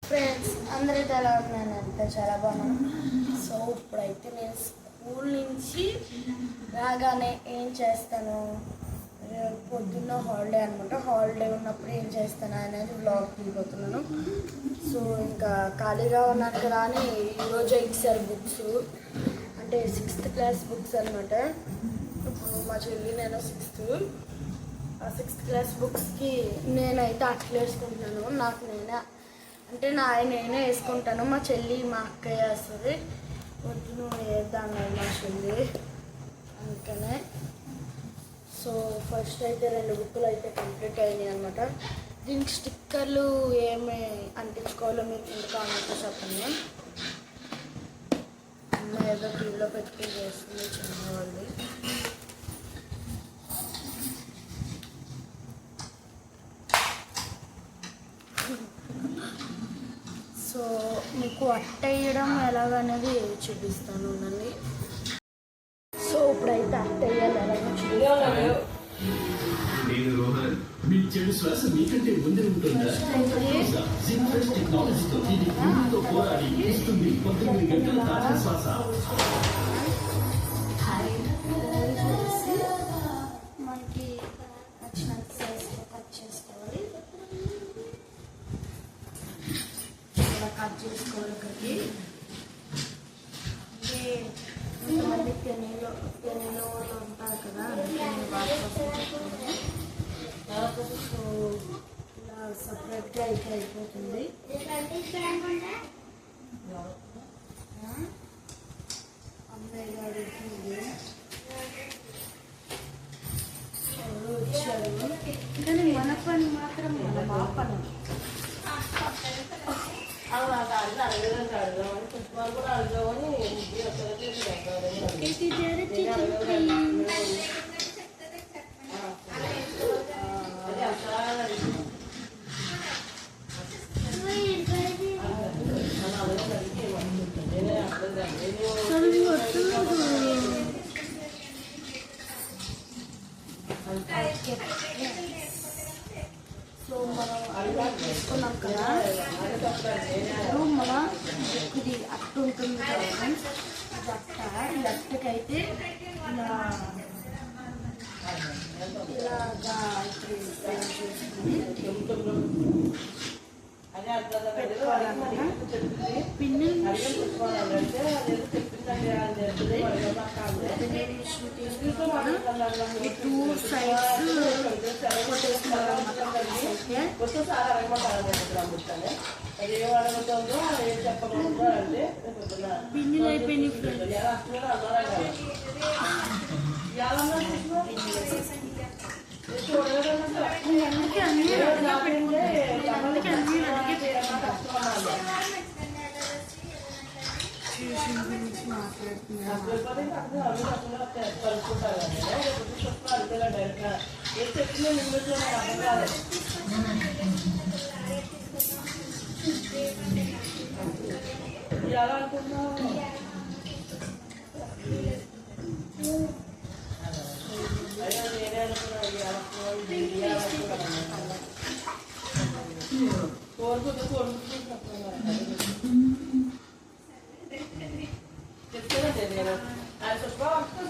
Friends అందరికీ ఎలా ఉన్నానంటే చాలా బాగున్నాను. సో ఇప్పుడైతే నేను స్కూల్ నుంచి రాగానే ఏం చేస్తాను, పొద్దున్న హాలిడే అనమాట. హాలిడే ఉన్నప్పుడు ఏం చేస్తాను అనేది వ్లాగ్ తీయబోతున్నాను. సో ఇంకా ఖాళీగా ఉన్నాను కదా అని ఈరోజు ఇచ్చారు బుక్స్, అంటే 6th క్లాస్ బుక్స్ అనమాట. ఇప్పుడు మా చెల్లి నేను 6th క్లాస్ బుక్స్కి నేనైతే అట్లా వేసుకుంటున్నాను. నాకు నేనే అంటే నేనే వేసుకుంటాను. మా చెల్లి మా అక్కయ్య వేస్తుంది. వద్దు నువ్వు వేద్దాను మా చెల్లి అందుకనే. సో ఫస్ట్ అయితే 2 బుక్కులు అయితే కంప్లీట్ అయినాయి అనమాట. దీనికి స్టిక్కర్లు ఏమి అంటించుకోవాలో మీరు కింద కామెంట్లో చెప్పండి. అమ్మ ఏదో టీవీలో పెట్టుకుని చేస్తుంది చిన్నవాళ్ళు. సో మీకు అట్ట వేయడం ఎలాగనేది చూపిస్తాను ఉండండి. సో ఇప్పుడైతే అట్ట వేయాలి ఎలాగో చూపిస్తాను. మీ చెడు శ్వాస మీకంటే ముందే ఉంటుందా? టెక్నాలజీతో ఇది భూమితో పోరాడి ఇస్తుంది 19 గంటల తాజా శ్వాస. మనకి నచ్చినంత సైజులో కట్ చేసుకోవాలి. కట్ చేసుకోవాలి. ఒకటి కొంతమంది పెనీలో ఉంటారు కదా, సో ఇలా సపరేట్గా అయితే అయిపోతుంది. అమ్మాయి గారికి వచ్చారు, కానీ మన పని మాత్రం మా పని. సో మనం అలా తీసుకున్నాం కదా, మన ఇది అట్టు ఉంటుంది కదా ఫ్రెండ్స్. ఇది అట్టకి అయితే ఇలాగా పిన్నులు ఈ 2 సైడ్స్ పిన్నులు అయిపోయినాయి ఫ్రెండ్స్. అందుకే అన్ని రెడీగా గురించి మాట్లాడుతున్నాను.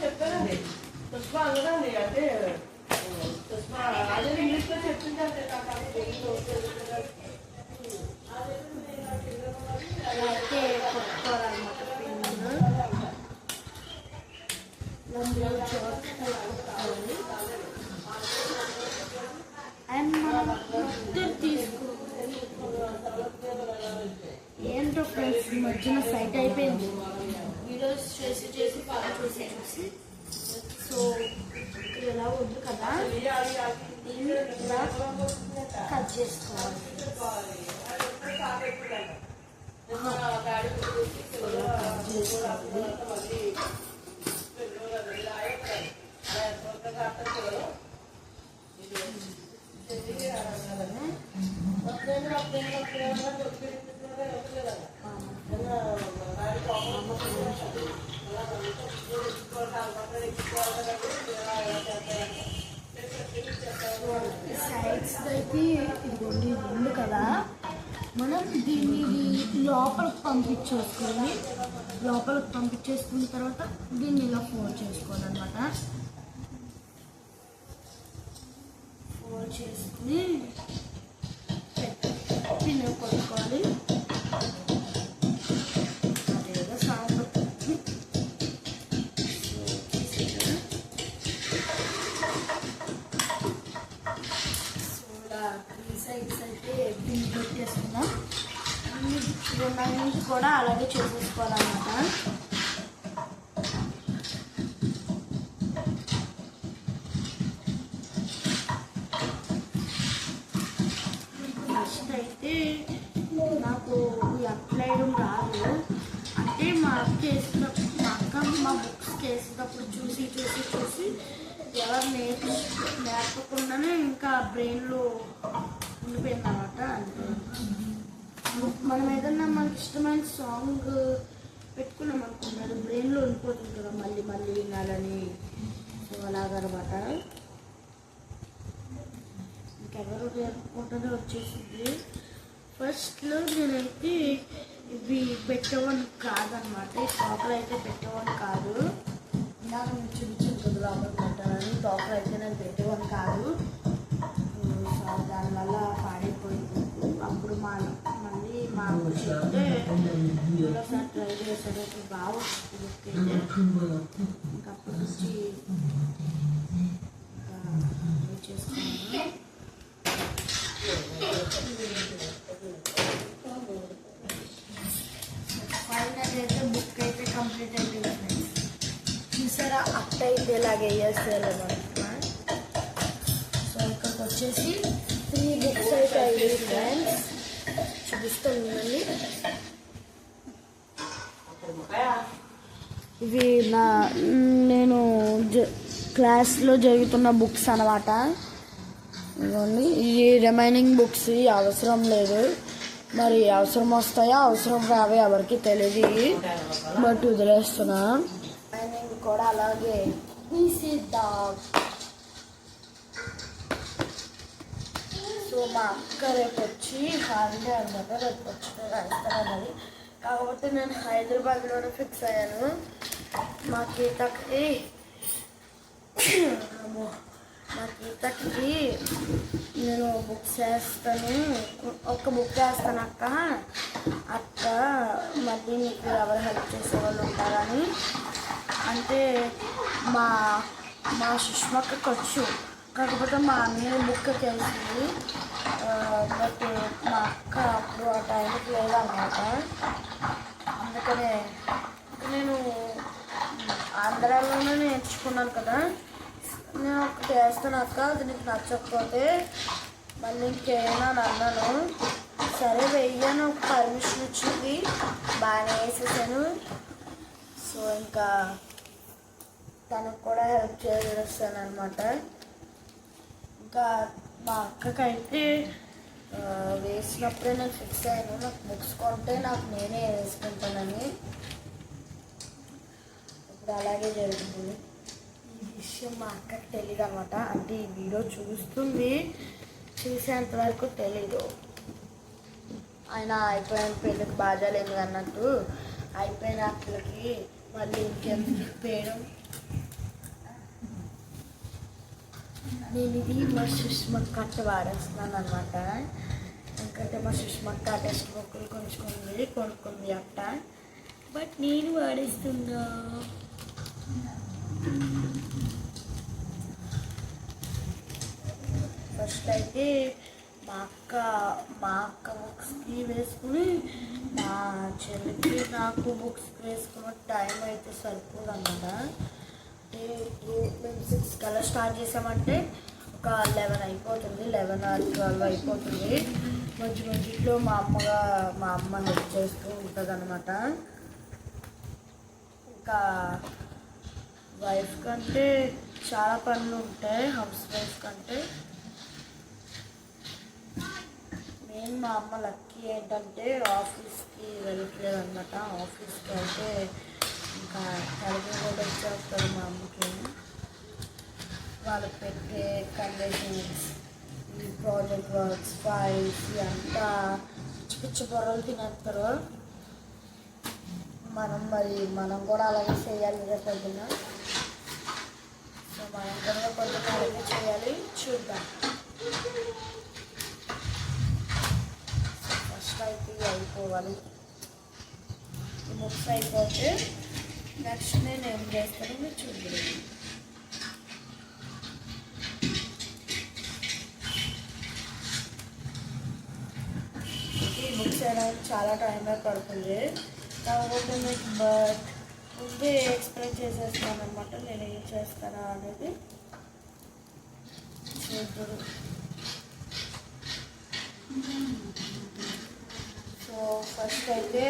చెప్తానండి పుష్ప అందరండి, అంటే పుష్ప అదే ఇంగ్లీష్లో చెప్తుందంటే అండ్ మనం ఏంటో ఫ్రెండ్స్ ఈ మధ్యన సైట్ అయిపోయింది. వీడియోస్ చేసి బాగా చూసి సో ఇలా వద్దు కదా, దీన్ని ఇలా కట్ చేసుకోవాలి. సైడ్స్ అయితే ఇదిగోండి ఉంది కదా, దీన్ని లోపలికి పంపించేసుకోవాలి. లోపలికి పంపించేసుకున్న తర్వాత దీన్ని ఇలా ఫోల్డ్ చేసుకోవాలన్నమాట. ఫోల్డ్ చేసుకుని పిన్ను కొట్టుకోవాలి. అదేదో సౌండ్ ఈ సైడ్స్ అయితే పిన్ పెట్టేసుకున్నాం. నుంచి కూడా అలాగే చేసేసుకోవాలన్నమాట. నెక్స్ట్ అయితే నాకు ఈ అప్లైడం రాదు. అంటే మా అక్క వేసినప్పుడు మా బుక్స్ వేసేటప్పుడు చూసి చూసి చూసి ఎవరు నేర్పకుండానే ఇంకా బ్రెయిన్లో ఉండిపోయింది అన్నమాట. అంటే మనం ఏదన్నా మనకి ఇష్టమైన సాంగ్ పెట్టుకున్నాం అనుకోండి, అది బ్రెయిన్లో ఉండిపోతుంది కదా, మళ్ళీ మళ్ళీ వినాలని. సో అలాగనమాట. ఇంకెవరు నేర్పుకుంటుందో వచ్చేసింది. ఫస్ట్లో నేనైతే ఇవి పెట్టేవాడిని కాదనమాట. ఈ టాప్లు అయితే పెట్టేవాడిని కాదు. ఇందాక నేను చూపించింది లోపల పెట్టాలని. టాప్లు అయితే నేను పెట్టేవాడిని కాదు. సో దానివల్ల పాడైపోయింది. అప్పుడు మళ్ళీ మా అమ్మ చెప్తే ఒకసారి ట్రై చేశాడు. ఇప్పుడు బాగా వస్తుంది. ఇంకప్పటి నుంచి చేసుకున్నాను. ఫైనల్ అయితే బుక్ అయితే కంప్లీట్ అయిపోయింది. చూసారా అట్ట అయితే ఇలాగే వేసేయాలన్నమాట. సో ఇక్కడికి వచ్చేసి 3 బుక్స్ అయితే అయ్యాయి ఫ్రెండ్స్. చూపిస్తాను మిమ్మల్ని. ఇవి నేను క్లాస్లో జరుగుతున్న బుక్స్ అన్నమాట. ఇవ్వండి. ఈ రిమైనింగ్ బుక్స్ అవసరం లేదు. మరి అవసరం వస్తాయా అవసరం రావే ఎవరికి తెలియదు. బట్ వదిలేస్తున్నా. రిమైనింగ్ కూడా అలాగే తీసేద్దాం. సో మా అక్క రేపు వచ్చి హాలిడే అనమాట. రేపు వచ్చి రాస్తానన్నది. కాకపోతే నేను హైదరాబాద్లోనే ఫిక్స్ అయ్యాను. మా గీతకి నేను బుక్స్ వేస్తాను. ఒక బుక్ వేస్తాను అక్క. మళ్ళీ మీకు ఎవరు హెల్ప్ చేసే వాళ్ళు ఉంటారని. అంటే మా సుష్మక్కకి వచ్చు. కాకపోతే మా అన్నయ్య బుక్కి వేసింది. బట్ మా అక్క అప్పుడు ఆ టైంకి లేదన్నమాట. అందుకనే నేను ఆంధ్రాలోనే నేర్చుకున్నాను కదా. నేను ఒకటి వేస్తాను అక్క, అది నీకు నచ్చకపోతే మళ్ళీ ఇంకేమైనా అన్నాను. సరే వెయ్యను పర్మిషన్ ఇచ్చింది. బాగానే వేసేసాను. సో ఇంకా తనకు కూడా హెల్ప్ చేస్తాను అనమాట. ఇంకా మా అక్కకైతే వేసినప్పుడే నేను ఫిక్స్ అయ్యాను. నాకు బుక్స్ కొంటే నాకు నేనే వేసుకుంటానని. ఇప్పుడు అలాగే జరుగుతుంది. ఈ విషయం మా అక్కకి తెలియదు అనమాట. అంటే ఈ వీడియో చూస్తుంది, చూసేంతవరకు తెలీదు. ఆయన అయిపోయిన పెళ్ళికి బాజాలేదు అన్నట్టు అయిపోయిన అక్కలకి మళ్ళీ ఇంకెందుకు పేయడం. నేను ఇది మా సుష్మక్క అట్ట వాడేస్తున్నాను అనమాట. ఎందుకంటే మా సుష్మక్క టెక్స్ట్ బుక్లు కొనుక్కుంది అట్ట. బట్ నేను వాడేస్తున్నా. ఫస్ట్ అయితే మా అక్క బుక్స్కి వేసుకుని మా చెల్లికి నాకు బుక్స్ వేసుకున్న టైం అయితే సరిపోదు అన్నమాట. అంటే ఇప్పుడు మేము 6 కల్లా స్టార్ట్ చేసామంటే ఒక 11 అయిపోతుంది. 11 or 12 అయిపోతుంది. మధ్యలో మా అమ్మ హెల్ప్ చేస్తూ ఉంటుంది అనమాట. ఇంకా వైఫ్ కంటే చాలా పనులు ఉంటాయి హౌస్ వైఫ్ కంటే. మెయిన్ మా అమ్మ లక్కీ ఏంటంటే ఆఫీస్కి వెళ్ళట్లేదు అనమాట. ఆఫీస్కి అయితే ఇంకా కలిగి కూడా వచ్చేస్తారు మా అమ్మకి. వాళ్ళకి పెట్టే కండిషన్స్, ఈ ప్రాజెక్ట్ వర్క్స్, ఫైల్స్ అంతా పిచ్చి పిచ్చి బొర్రలు తినేస్తారు. మనం కూడా అలాగే చేయాలి రేపు పొద్దున్న. సో మనం కూడా పొద్దున్న అలాగే చేయాలి, చూద్దాం. ఫస్ట్ అయితే అయిపోవాలి, ఈ బుక్స్ అయిపోతే నెక్స్ట్ నేను ఏం చేస్తానో మీరు చూద్దాం. ఈ బుక్స్ చేయడానికి చాలా టైం పడుతుంది కాకపోతే మీకు ముందే ఎక్స్ప్లెయిన్ చేసేస్తాను అనమాట, నేను ఏం చేస్తానా అనేది చూద్దాం. సో ఫస్ట్ అయితే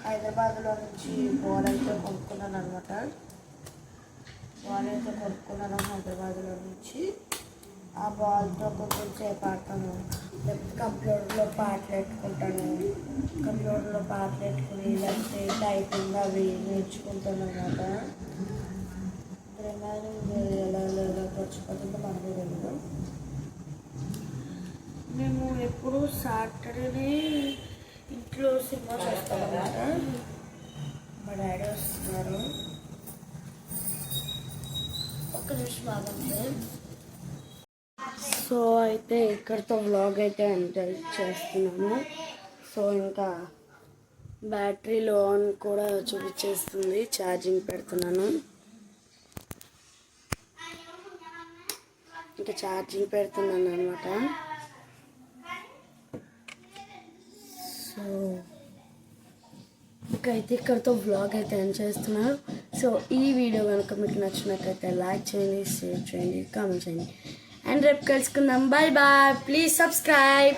హైదరాబాద్లో నుంచి బాల్ అయితే కొనుక్కున్నాను అనమాట. బాల్ అయితే కొనుక్కున్నాను హైదరాబాద్లో నుంచి. ఆ బాల్తో కొంచెం సేపు ఆడతాను, లేకపోతే కంప్యూటర్లో పాటలు పెట్టుకుంటాను. కంప్యూటర్లో పాటలు పెట్టుకుని లేకపోతే టైపింగ్ అవి నేర్చుకుంటాను అనమాట. రిమైనింగ్ ఎలా వచ్చిపోతుందో మనమే తెలియదు. మేము ఎప్పుడు సాటర్డే ఇంట్లో సినిమా చూస్తామన్నమాట. మా డాడీ వస్తున్నారు, ఒక్క నిమిషం ఆగండి. సో అయితే ఇక్కడితో వ్లాగ్ అయితే ఎంజాయ్ చేస్తున్నాము. సో ఇంకా బ్యాటరీలో ఆన్ కూడా చూపించేస్తుంది, ఛార్జింగ్ పెడుతున్నాను. ఇంకా ఛార్జింగ్ పెడుతున్నాను అనమాట. సో ఇంకైతే ఇక్కడితో వ్లాగ్ అయితే ఎండ్ చేస్తున్నాను. సో ఈ వీడియో కనుక మీకు నచ్చినట్లయితే లైక్ చేయండి, షేర్ చేయండి, కామెంట్ చేయండి. అండ్ రేపు కలుసుకుందాం. Bye bye. Please subscribe.